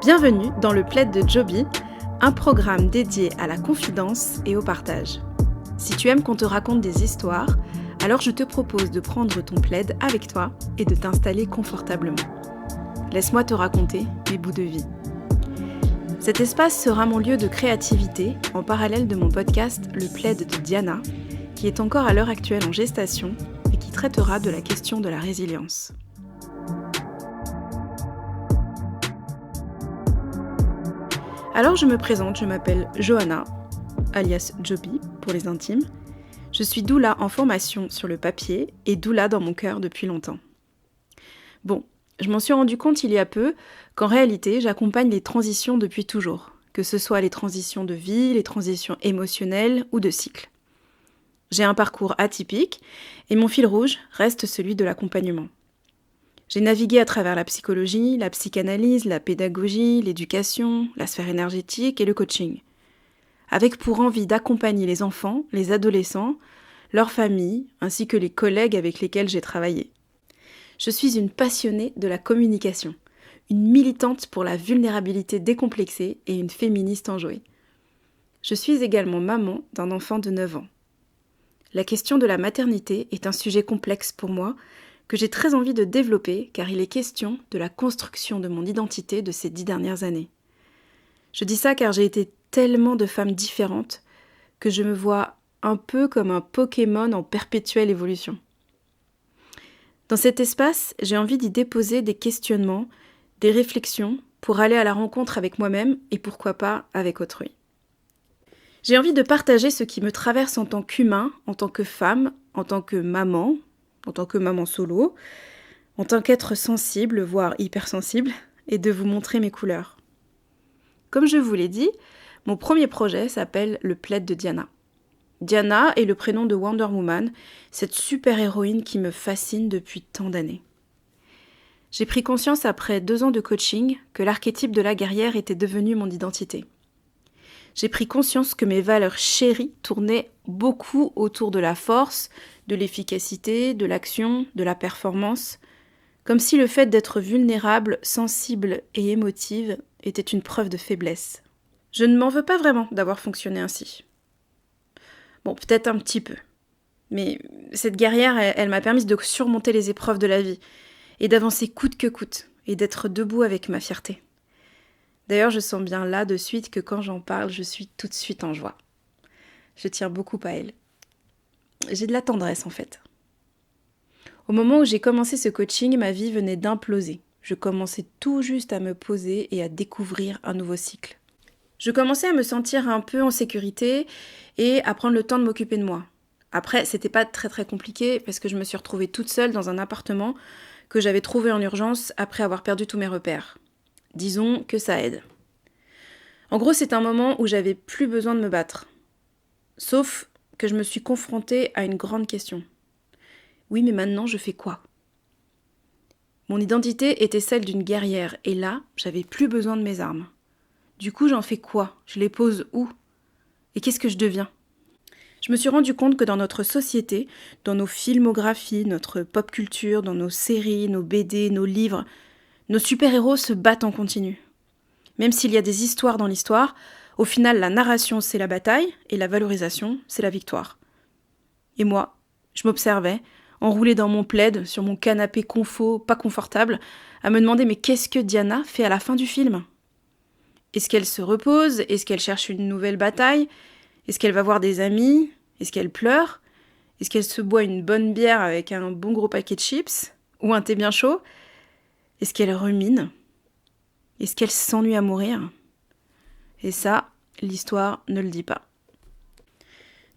Bienvenue dans le Plaid de Joby, un programme dédié à la confidence et au partage. Si tu aimes qu'on te raconte des histoires, alors je te propose de prendre ton plaid avec toi et de t'installer confortablement. Laisse-moi te raconter mes bouts de vie. Cet espace sera mon lieu de créativité en parallèle de mon podcast Le Plaid de Diana, qui est encore à l'heure actuelle en gestation et qui traitera de la question de la résilience. Alors je me présente, je m'appelle Johanna, alias Joby pour les intimes. Je suis doula en formation sur le papier et doula dans mon cœur depuis longtemps. Bon, je m'en suis rendu compte il y a peu qu'en réalité j'accompagne les transitions depuis toujours, que ce soit les transitions de vie, les transitions émotionnelles ou de cycle. J'ai un parcours atypique et mon fil rouge reste celui de l'accompagnement. J'ai navigué à travers la psychologie, la psychanalyse, la pédagogie, l'éducation, la sphère énergétique et le coaching, avec pour envie d'accompagner les enfants, les adolescents, leurs familles, ainsi que les collègues avec lesquels j'ai travaillé. Je suis une passionnée de la communication, une militante pour la vulnérabilité décomplexée et une féministe enjouée. Je suis également maman d'un enfant de 9 ans. La question de la maternité est un sujet complexe pour moi, que j'ai très envie de développer car il est question de la construction de mon identité de ces 10 dernières années. Je dis ça car j'ai été tellement de femmes différentes que je me vois un peu comme un Pokémon en perpétuelle évolution. Dans cet espace, j'ai envie d'y déposer des questionnements, des réflexions pour aller à la rencontre avec moi-même et pourquoi pas avec autrui. J'ai envie de partager ce qui me traverse en tant qu'humain, en tant que femme, en tant que maman solo, en tant qu'être sensible, voire hypersensible, et de vous montrer mes couleurs. Comme je vous l'ai dit, mon premier projet s'appelle Le Plaid de Diana. Diana est le prénom de Wonder Woman, cette super-héroïne qui me fascine depuis tant d'années. J'ai pris conscience après 2 ans de coaching que l'archétype de la guerrière était devenu mon identité. J'ai pris conscience que mes valeurs chéries tournaient beaucoup autour de la force, de l'efficacité, de l'action, de la performance, comme si le fait d'être vulnérable, sensible et émotive était une preuve de faiblesse. Je ne m'en veux pas vraiment d'avoir fonctionné ainsi. Bon, peut-être un petit peu. Mais cette guerrière, elle m'a permis de surmonter les épreuves de la vie, et d'avancer coûte que coûte, et d'être debout avec ma fierté. D'ailleurs, je sens bien là de suite que quand j'en parle, je suis tout de suite en joie. Je tiens beaucoup à elle. J'ai de la tendresse en fait. Au moment où j'ai commencé ce coaching, ma vie venait d'imploser. Je commençais tout juste à me poser et à découvrir un nouveau cycle. Je commençais à me sentir un peu en sécurité et à prendre le temps de m'occuper de moi. Après, c'était pas très compliqué parce que je me suis retrouvée toute seule dans un appartement que j'avais trouvé en urgence après avoir perdu tous mes repères. Disons que ça aide. En gros, c'est un moment où j'avais plus besoin de me battre. Sauf que je me suis confrontée à une grande question. Oui, mais maintenant, je fais quoi ? Mon identité était celle d'une guerrière, et là, j'avais plus besoin de mes armes. Du coup, j'en fais quoi ? Je les pose où ? Et qu'est-ce que je deviens ? Je me suis rendu compte que dans notre société, dans nos filmographies, notre pop culture, dans nos séries, nos BD, nos livres, nos super-héros se battent en continu. Même s'il y a des histoires dans l'histoire, au final, la narration, c'est la bataille, et la valorisation, c'est la victoire. Et moi, je m'observais, enroulée dans mon plaid, sur mon canapé confo, pas confortable, à me demander mais qu'est-ce que Diana fait à la fin du film ? Est-ce qu'elle se repose ? Est-ce qu'elle cherche une nouvelle bataille ? Est-ce qu'elle va voir des amis ? Est-ce qu'elle pleure ? Est-ce qu'elle se boit une bonne bière avec un bon gros paquet de chips ? Ou un thé bien chaud ? Est-ce qu'elle rumine ? Est-ce qu'elle s'ennuie à mourir ? Et ça, l'histoire ne le dit pas.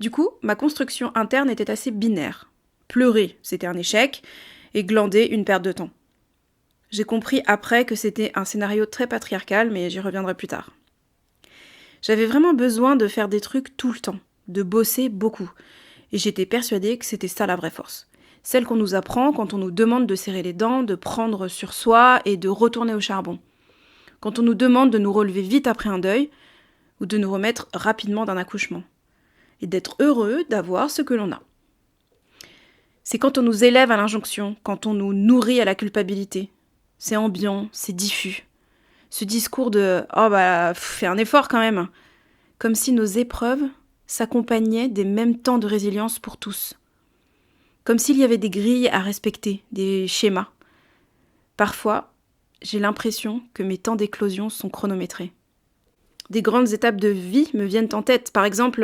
Du coup, ma construction interne était assez binaire. Pleurer, c'était un échec, et glander, une perte de temps. J'ai compris après que c'était un scénario très patriarcal, mais j'y reviendrai plus tard. J'avais vraiment besoin de faire des trucs tout le temps, de bosser beaucoup, et j'étais persuadée que c'était ça la vraie force. Celle qu'on nous apprend quand on nous demande de serrer les dents, de prendre sur soi et de retourner au charbon. Quand on nous demande de nous relever vite après un deuil, ou de nous remettre rapidement d'un accouchement, et d'être heureux d'avoir ce que l'on a. C'est quand on nous élève à l'injonction, quand on nous nourrit à la culpabilité. C'est ambiant, c'est diffus. Ce discours de « Oh fais un effort quand même !» Comme si nos épreuves s'accompagnaient des mêmes temps de résilience pour tous. Comme s'il y avait des grilles à respecter, des schémas. Parfois, j'ai l'impression que mes temps d'éclosion sont chronométrés. Des grandes étapes de vie me viennent en tête. Par exemple,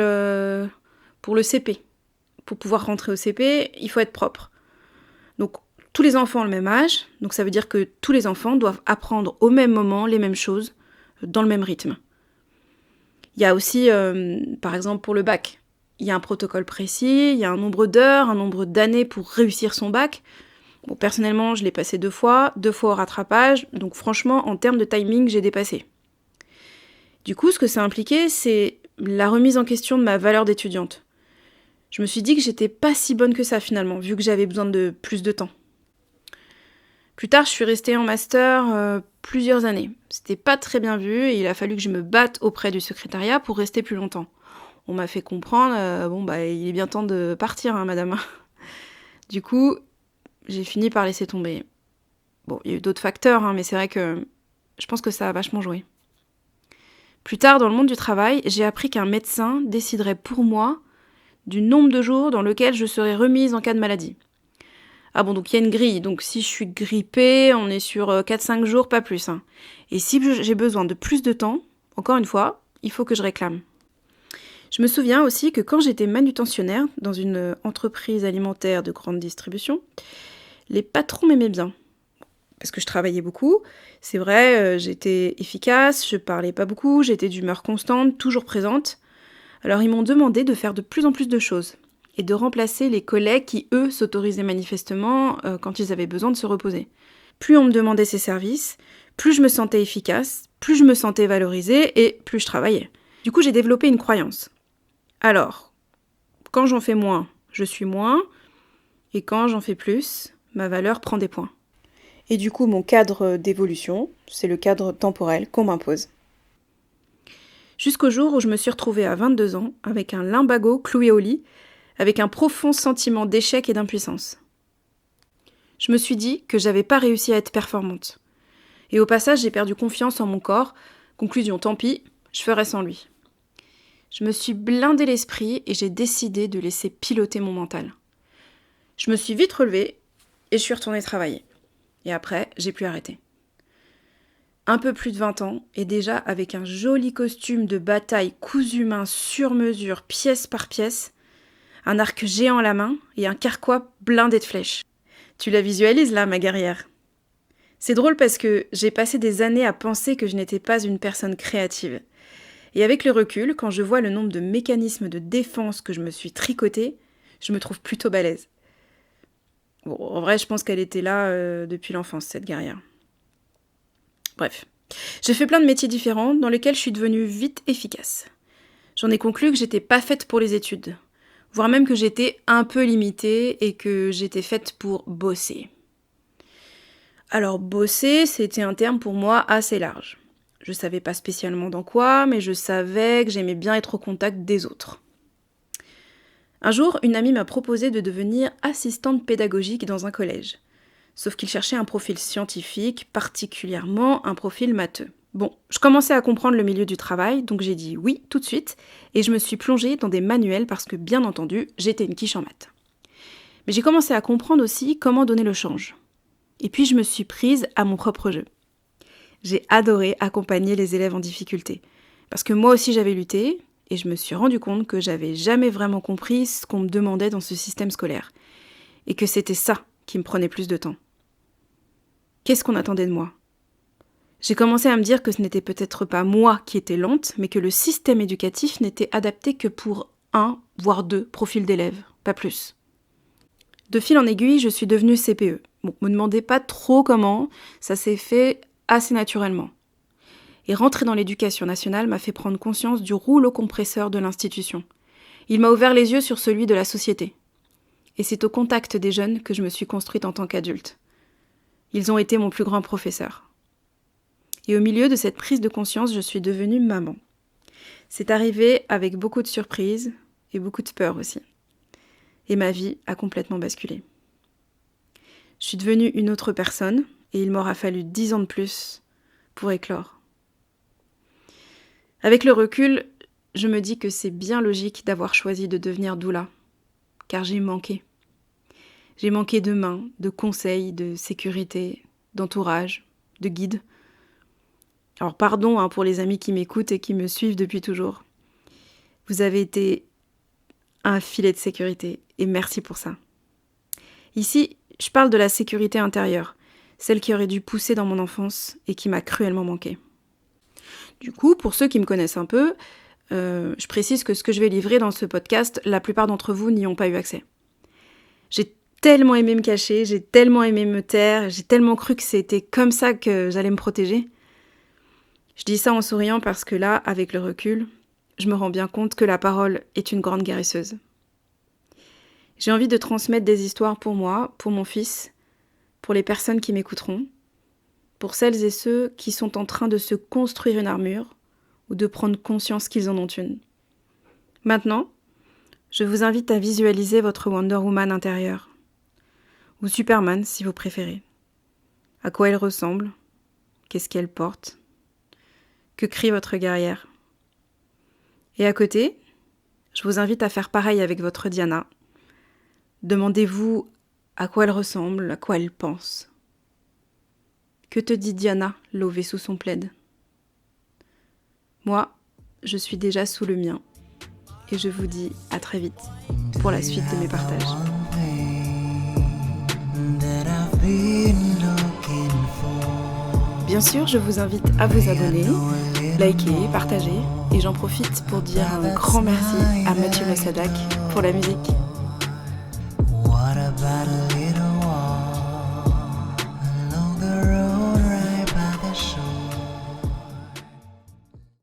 pour le CP. Pour pouvoir rentrer au CP, il faut être propre. Donc, tous les enfants ont le même âge. Donc, ça veut dire que tous les enfants doivent apprendre au même moment les mêmes choses, dans le même rythme. Il y a aussi, par exemple, pour le bac. Il y a un protocole précis, il y a un nombre d'heures, un nombre d'années pour réussir son bac. Bon, personnellement, je l'ai passé 2 fois au rattrapage. Donc, franchement, en termes de timing, j'ai dépassé. Du coup, ce que ça impliquait, c'est la remise en question de ma valeur d'étudiante. Je me suis dit que j'étais pas si bonne que ça finalement, vu que j'avais besoin de plus de temps. Plus tard, je suis restée en master plusieurs années. C'était pas très bien vu et il a fallu que je me batte auprès du secrétariat pour rester plus longtemps. On m'a fait comprendre, il est bien temps de partir, hein, madame. Du coup, j'ai fini par laisser tomber. Bon, il y a eu d'autres facteurs, hein, mais c'est vrai que je pense que ça a vachement joué. Plus tard, dans le monde du travail, j'ai appris qu'un médecin déciderait pour moi du nombre de jours dans lequel je serais remise en cas de maladie. Ah bon, donc il y a une grille, donc si je suis grippée, on est sur 4-5 jours, pas plus. Hein. Et si j'ai besoin de plus de temps, encore une fois, il faut que je réclame. Je me souviens aussi que quand j'étais manutentionnaire dans une entreprise alimentaire de grande distribution, les patrons m'aimaient bien. Parce que je travaillais beaucoup, c'est vrai, j'étais efficace, je parlais pas beaucoup, j'étais d'humeur constante, toujours présente. Alors ils m'ont demandé de faire de plus en plus de choses et de remplacer les collègues qui, eux, s'autorisaient manifestement quand ils avaient besoin de se reposer. Plus on me demandait ces services, plus je me sentais efficace, plus je me sentais valorisée et plus je travaillais. Du coup, j'ai développé une croyance. Alors, quand j'en fais moins, je suis moins, et quand j'en fais plus, ma valeur prend des points. Et du coup, mon cadre d'évolution, c'est le cadre temporel qu'on m'impose. Jusqu'au jour où je me suis retrouvée à 22 ans, avec un lumbago cloué au lit, avec un profond sentiment d'échec et d'impuissance. Je me suis dit que j'avais pas réussi à être performante. Et au passage, j'ai perdu confiance en mon corps. Conclusion, tant pis, je ferai sans lui. Je me suis blindé l'esprit et j'ai décidé de laisser piloter mon mental. Je me suis vite relevée et je suis retournée travailler. Et après, j'ai pu arrêter. Un peu plus de 20 ans, et déjà avec un joli costume de bataille cousu main sur mesure, pièce par pièce, un arc géant à la main et un carquois blindé de flèches. Tu la visualises là, ma guerrière? C'est drôle parce que j'ai passé des années à penser que je n'étais pas une personne créative. Et avec le recul, quand je vois le nombre de mécanismes de défense que je me suis tricoté, je me trouve plutôt balèze. Bon, en vrai, je pense qu'elle était là depuis l'enfance, cette guerrière. Bref. J'ai fait plein de métiers différents dans lesquels je suis devenue vite efficace. J'en ai conclu que j'étais pas faite pour les études, voire même que j'étais un peu limitée et que j'étais faite pour bosser. Alors bosser, c'était un terme pour moi assez large. Je savais pas spécialement dans quoi, mais je savais que j'aimais bien être au contact des autres. Un jour, une amie m'a proposé de devenir assistante pédagogique dans un collège. Sauf qu'il cherchait un profil scientifique, particulièrement un profil matheux. Bon, je commençais à comprendre le milieu du travail, donc j'ai dit oui tout de suite, et je me suis plongée dans des manuels parce que, bien entendu, j'étais une quiche en maths. Mais j'ai commencé à comprendre aussi comment donner le change. Et puis je me suis prise à mon propre jeu. J'ai adoré accompagner les élèves en difficulté, parce que moi aussi j'avais lutté, et je me suis rendu compte que j'avais jamais vraiment compris ce qu'on me demandait dans ce système scolaire, et que c'était ça qui me prenait plus de temps. Qu'est-ce qu'on attendait de moi ? J'ai commencé à me dire que ce n'était peut-être pas moi qui étais lente, mais que le système éducatif n'était adapté que pour 1, voire 2 profils d'élèves, pas plus. De fil en aiguille, je suis devenue CPE. Bon, me demandez pas trop comment, ça s'est fait assez naturellement. Et rentrer dans l'éducation nationale m'a fait prendre conscience du rouleau compresseur de l'institution. Il m'a ouvert les yeux sur celui de la société. Et c'est au contact des jeunes que je me suis construite en tant qu'adulte. Ils ont été mon plus grand professeur. Et au milieu de cette prise de conscience, je suis devenue maman. C'est arrivé avec beaucoup de surprises et beaucoup de peur aussi. Et ma vie a complètement basculé. Je suis devenue une autre personne et il m'aura fallu 10 ans de plus pour éclore. Avec le recul, je me dis que c'est bien logique d'avoir choisi de devenir doula, car j'ai manqué. J'ai manqué de mains, de conseils, de sécurité, d'entourage, de guides. Alors pardon pour les amis qui m'écoutent et qui me suivent depuis toujours. Vous avez été un filet de sécurité et merci pour ça. Ici, je parle de la sécurité intérieure, celle qui aurait dû pousser dans mon enfance et qui m'a cruellement manqué. Du coup, pour ceux qui me connaissent un peu, je précise que ce que je vais livrer dans ce podcast, la plupart d'entre vous n'y ont pas eu accès. J'ai tellement aimé me cacher, j'ai tellement aimé me taire, j'ai tellement cru que c'était comme ça que j'allais me protéger. Je dis ça en souriant parce que là, avec le recul, je me rends bien compte que la parole est une grande guérisseuse. J'ai envie de transmettre des histoires pour moi, pour mon fils, pour les personnes qui m'écouteront, pour celles et ceux qui sont en train de se construire une armure ou de prendre conscience qu'ils en ont une. Maintenant, je vous invite à visualiser votre Wonder Woman intérieure, ou Superman si vous préférez. À quoi elle ressemble? Qu'est-ce qu'elle porte? Que crie votre guerrière? Et à côté, je vous invite à faire pareil avec votre Diana. Demandez-vous à quoi elle ressemble, à quoi elle pense. Que te dit Diana, lové sous son plaid? Moi, je suis déjà sous le mien. Et je vous dis à très vite pour la suite de mes partages. Bien sûr, je vous invite à vous abonner, liker, partager. Et j'en profite pour dire un grand merci à Mathieu Massadak pour la musique.